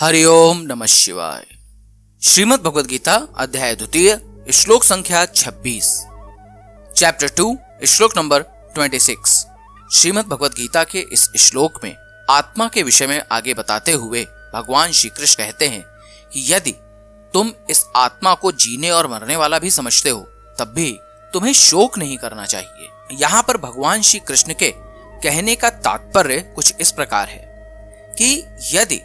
हरिओम नमः शिवाय। श्रीमद् भगवद गीता अध्याय 2 श्लोक संख्या 26, चैप्टर 2 श्लोक नंबर 26। श्रीमद् भगवद गीता के इस श्लोक में आत्मा के विषय में आगे बताते हुए भगवान श्री कृष्ण कहते हैं कि यदि तुम इस आत्मा को जीने और मरने वाला भी समझते हो तब भी तुम्हें शोक नहीं करना चाहिए। यहाँ पर भगवान श्री कृष्ण के कहने का तात्पर्य कुछ इस प्रकार है कि यदि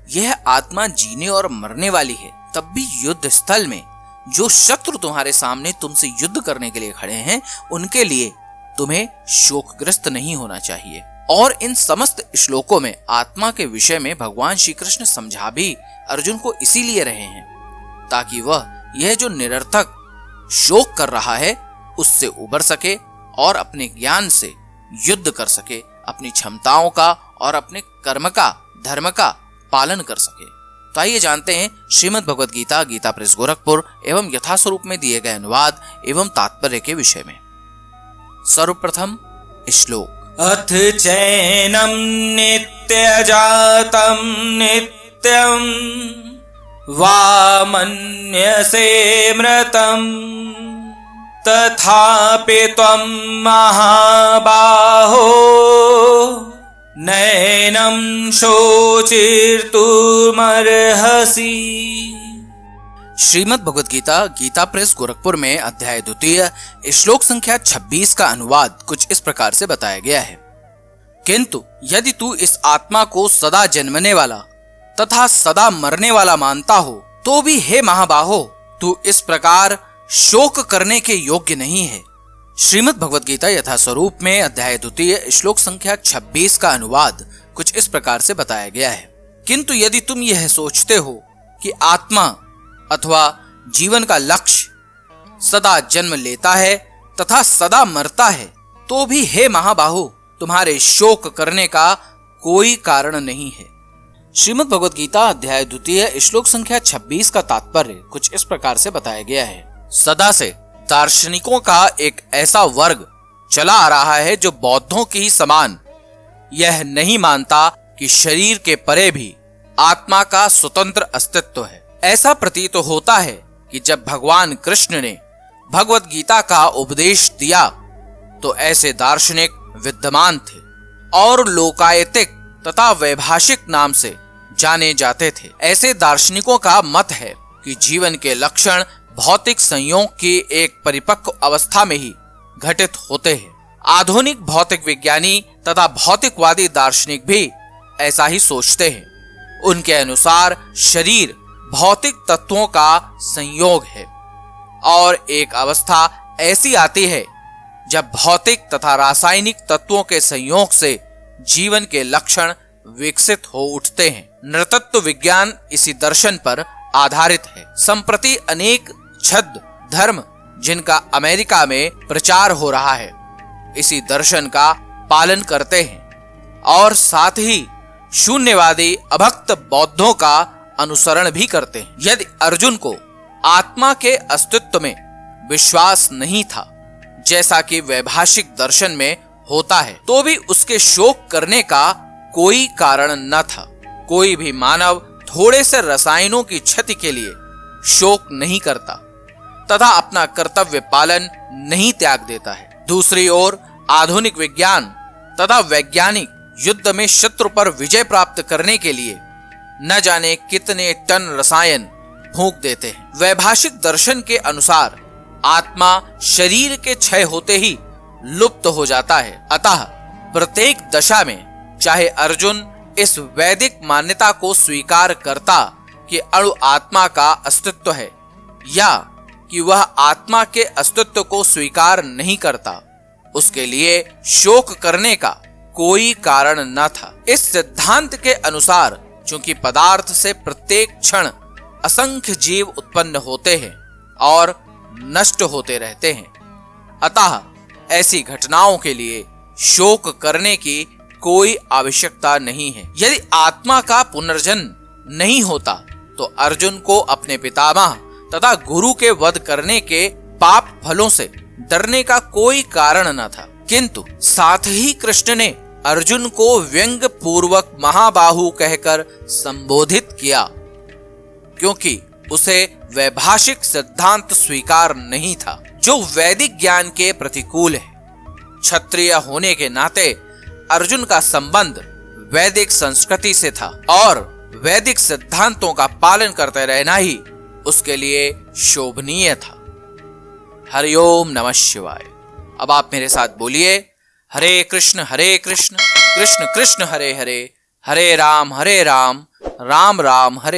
यह आत्मा जीने और मरने वाली है तब भी युद्ध स्थल में जो शत्रु तुम्हारे सामने तुमसे युद्ध करने के लिए खड़े हैं उनके लिए तुम्हें शोकग्रस्त नहीं होना चाहिए। और इन समस्त श्लोकों में आत्मा के विषय में भगवान श्री कृष्ण समझा भी अर्जुन को इसीलिए रहे हैं ताकि वह यह जो निरर्थक शोक कर रहा है उससे उबर सके और अपने ज्ञान से युद्ध कर सके, अपनी क्षमताओं का और अपने कर्म का धर्म का पालन कर सके। तो आइए जानते हैं श्रीमद् भगवद गीता गीता प्रेस गोरखपुर एवं यथास्वरूप में दिए गए अनुवाद एवं तात्पर्य के विषय में। सर्वप्रथम श्लोक। अथ चैनम नित्यजातं नित्यं वा मन्यसे मृतं तथापि त्वं महाबाहो नैनं शोचिर्तुमर्हसि। श्रीमद् भगवद गीता गीता प्रेस गोरखपुर में अध्याय 2 श्लोक संख्या 26 का अनुवाद कुछ इस प्रकार से बताया गया है। किंतु यदि तू इस आत्मा को सदा जन्मने वाला तथा सदा मरने वाला मानता हो तो भी हे महाबाहो तू इस प्रकार शोक करने के योग्य नहीं है। श्रीमद् भगवद गीता यथास्वरूप में अध्याय 2 श्लोक संख्या 26 का अनुवाद कुछ इस प्रकार से बताया गया है। किंतु यदि तुम यह सोचते हो कि आत्मा अथवा जीवन का लक्ष्य सदा जन्म लेता है तथा सदा मरता है तो भी हे महाबाहु तुम्हारे शोक करने का कोई कारण नहीं है। श्रीमद् भगवद गीता अध्याय 2 श्लोक संख्या 26 का तात्पर्य कुछ इस प्रकार से बताया गया है। सदा से दार्शनिकों का एक ऐसा वर्ग चला आ रहा है जो बौद्धों के ही समान यह नहीं मानता कि शरीर के परे भी आत्मा का स्वतंत्र अस्तित्व है। ऐसा प्रतीत होता है कि जब भगवान कृष्ण ने भगवद गीता का उपदेश दिया तो ऐसे दार्शनिक विद्यमान थे और लोकायतिक तथा वैभाषिक नाम से जाने जाते थे। ऐसे दार्शनिकों का मत है कि जीवन के लक्षण भौतिक संयोग की एक परिपक्व अवस्था में ही घटित होते हैं। आधुनिक भौतिक विज्ञानी तथा भौतिकवादी दार्शनिक भी ऐसा ही सोचते हैं। उनके अनुसार शरीर भौतिक तत्वों का संयोग है और एक अवस्था ऐसी आती है जब भौतिक तथा रासायनिक तत्वों के संयोग से जीवन के लक्षण विकसित हो उठते हैं। नृतत्व विज्ञान इसी दर्शन पर आधारित है। संप्रति अनेक छद्म धर्म जिनका अमेरिका में प्रचार हो रहा है इसी दर्शन का पालन करते हैं और साथ ही शून्यवादी अभक्त बौद्धों का अनुसरण भी करते हैं। यदि अर्जुन को आत्मा के अस्तित्व में विश्वास नहीं था जैसा कि वैभाषिक दर्शन में होता है तो भी उसके शोक करने का कोई कारण न था। कोई भी मानव थोड़े से रसायनों की क्षति के लिए शोक नहीं करता तथा अपना कर्तव्य पालन नहीं त्याग देता है। दूसरी ओर आधुनिक विज्ञान तथा वैज्ञानिक युद्ध में शत्रु पर विजय प्राप्त करने के लिए न जाने कितने टन रसायन फूंक देते हैं। वैभाषिक दर्शन के अनुसार आत्मा शरीर के क्षय होते ही लुप्त हो जाता है। अतः प्रत्येक दशा में चाहे अर्जुन इस वैदिक मान्यता को स्वीकार करता कि अणु आत्मा का अस्तित्व है या कि वह आत्मा के अस्तित्व को स्वीकार नहीं करता, उसके लिए शोक करने का कोई कारण न था। इस सिद्धांत के अनुसार चूंकि पदार्थ से प्रत्येक क्षण असंख्य जीव उत्पन्न होते हैं और नष्ट होते रहते हैं, अतः ऐसी घटनाओं के लिए शोक करने की कोई आवश्यकता नहीं है। यदि आत्मा का पुनर्जन्म नहीं होता तो अर्जुन को अपने पितामह तथा गुरु के वध करने के पाप फलों से डरने का कोई कारण न था। किंतु साथ ही कृष्ण ने अर्जुन को व्यंग पूर्वक महाबाहु कहकर संबोधित किया, क्योंकि उसे वैभाषिक सिद्धांत स्वीकार नहीं था जो वैदिक ज्ञान के प्रतिकूल है। क्षत्रिय होने के नाते अर्जुन का संबंध वैदिक संस्कृति से था और वैदिक सिद्धांतों का पालन करते रहना ही उसके लिए शोभनीय था। हरिओम नमः शिवाय। अब आप मेरे साथ बोलिए, हरे कृष्ण कृष्ण कृष्ण हरे हरे, हरे राम राम राम हरे